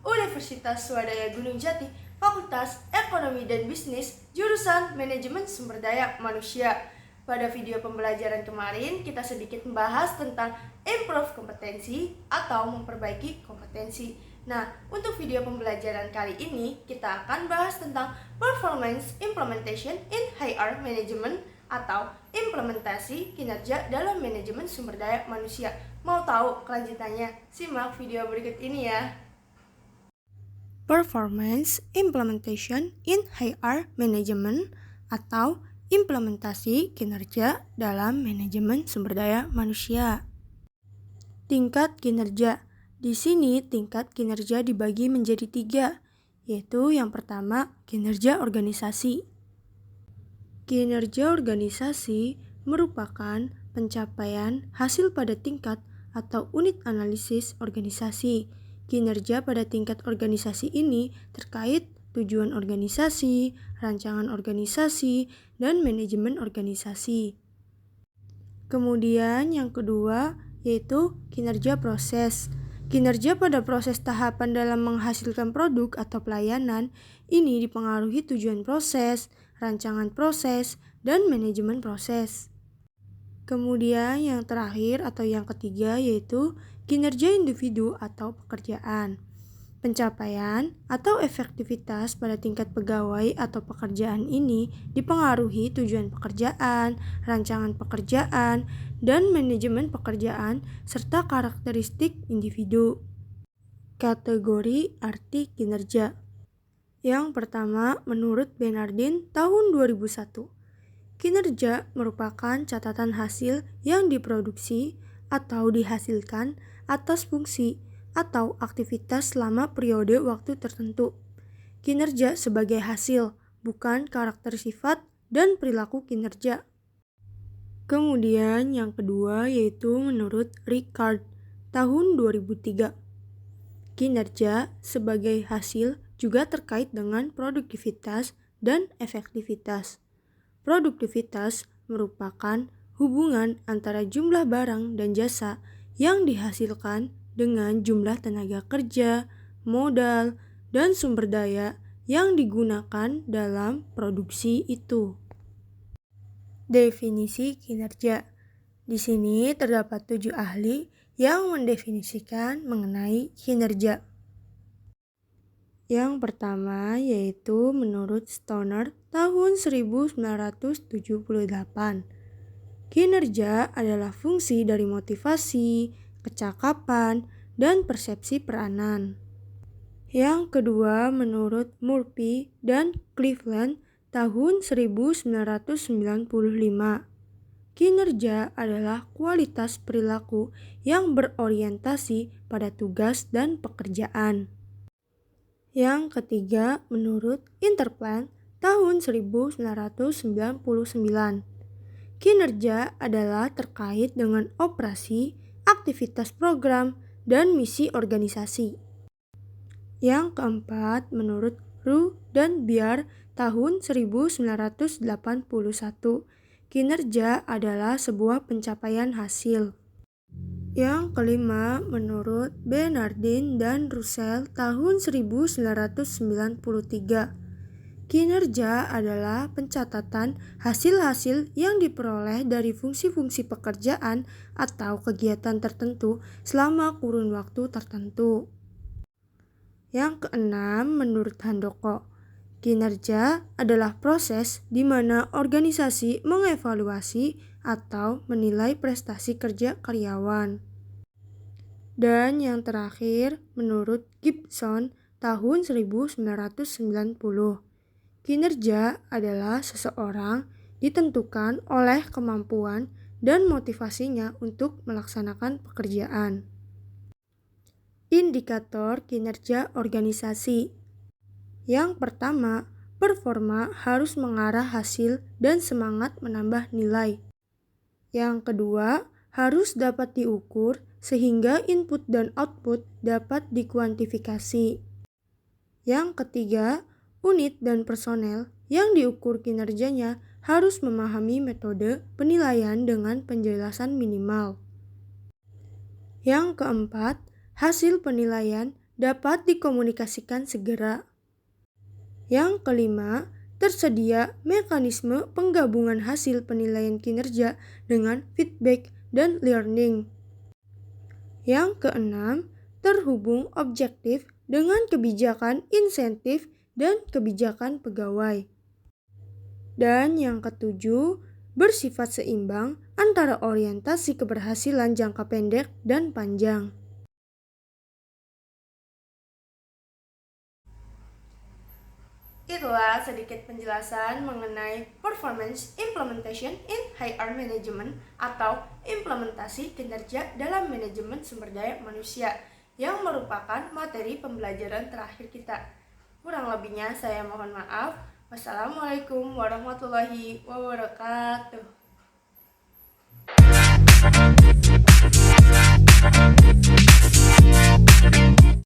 Universitas Swadaya Gunung Jati, Fakultas Ekonomi dan Bisnis, jurusan Manajemen Sumber Daya Manusia. Pada video pembelajaran kemarin, kita sedikit membahas tentang improve kompetensi atau memperbaiki kompetensi. Nah, untuk video pembelajaran kali ini, kita akan bahas tentang performance implementation in HR management atau implementasi kinerja dalam manajemen sumber daya manusia. Mau tahu kelanjutannya? Simak video berikut ini ya. Performance Implementation in HR Management atau implementasi kinerja dalam manajemen sumber daya manusia. Tingkat kinerja. Di sini tingkat kinerja dibagi menjadi 3, yaitu yang pertama kinerja organisasi. Kinerja organisasi merupakan pencapaian hasil pada tingkat atau unit analisis organisasi. Kinerja pada tingkat organisasi ini terkait tujuan organisasi, rancangan organisasi, dan manajemen organisasi. Kemudian yang kedua yaitu kinerja proses. Kinerja pada proses tahapan dalam menghasilkan produk atau pelayanan ini dipengaruhi tujuan proses, rancangan proses, dan manajemen proses. Kemudian yang terakhir atau yang ketiga yaitu kinerja individu atau pekerjaan. Pencapaian atau efektivitas pada tingkat pegawai atau pekerjaan ini dipengaruhi tujuan pekerjaan, rancangan pekerjaan, dan manajemen pekerjaan serta karakteristik individu. Kategori arti kinerja. Yang pertama, menurut Bernardin tahun 2001, kinerja merupakan catatan hasil yang diproduksi atau dihasilkan atas fungsi atau aktivitas selama periode waktu tertentu. Kinerja sebagai hasil, bukan karakter sifat dan perilaku kinerja. Kemudian yang kedua yaitu menurut Ricard tahun 2003. Kinerja sebagai hasil juga terkait dengan produktivitas dan efektivitas. Produktivitas merupakan hubungan antara jumlah barang dan jasa yang dihasilkan dengan jumlah tenaga kerja, modal, dan sumber daya yang digunakan dalam produksi itu. Definisi kinerja. Di sini terdapat 7 ahli yang mendefinisikan mengenai kinerja. Yang pertama yaitu menurut Stoner tahun 1978. Kinerja adalah fungsi dari motivasi, kecakapan, dan persepsi peranan. Yang kedua menurut Murphy dan Cleveland tahun 1995. Kinerja adalah kualitas perilaku yang berorientasi pada tugas dan pekerjaan. Yang ketiga menurut Interplan tahun 1999. Kinerja adalah terkait dengan operasi, aktivitas program, dan misi organisasi. Yang keempat menurut Ru dan Biar tahun 1981. Kinerja adalah sebuah pencapaian hasil. Yang kelima menurut Bernardin dan Russell tahun 1993. Kinerja adalah pencatatan hasil-hasil yang diperoleh dari fungsi-fungsi pekerjaan atau kegiatan tertentu selama kurun waktu tertentu. Yang keenam menurut Handoko, kinerja adalah proses di mana organisasi mengevaluasi atau menilai prestasi kerja karyawan. Dan yang terakhir menurut Gibson tahun 1990. Kinerja adalah seseorang ditentukan oleh kemampuan dan motivasinya untuk melaksanakan pekerjaan. Indikator kinerja organisasi. Yang pertama, performa harus mengarah hasil dan semangat menambah nilai. Yang kedua, harus dapat diukur sehingga input dan output dapat dikuantifikasi. Yang ketiga, unit dan personel yang diukur kinerjanya harus memahami metode penilaian dengan penjelasan minimal. Yang keempat, hasil penilaian dapat dikomunikasikan segera. Yang kelima, tersedia mekanisme penggabungan hasil penilaian kinerja dengan feedback dan learning. Yang keenam, terhubung objektif dengan kebijakan insentif dan kebijakan pegawai. Dan yang ketujuh, bersifat seimbang antara orientasi keberhasilan jangka pendek dan panjang. Itulah sedikit penjelasan mengenai Performance Implementation in HR Management atau implementasi kinerja dalam manajemen sumber daya manusia yang merupakan materi pembelajaran terakhir kita. Kurang lebihnya saya mohon maaf. Wassalamualaikum warahmatullahi wabarakatuh.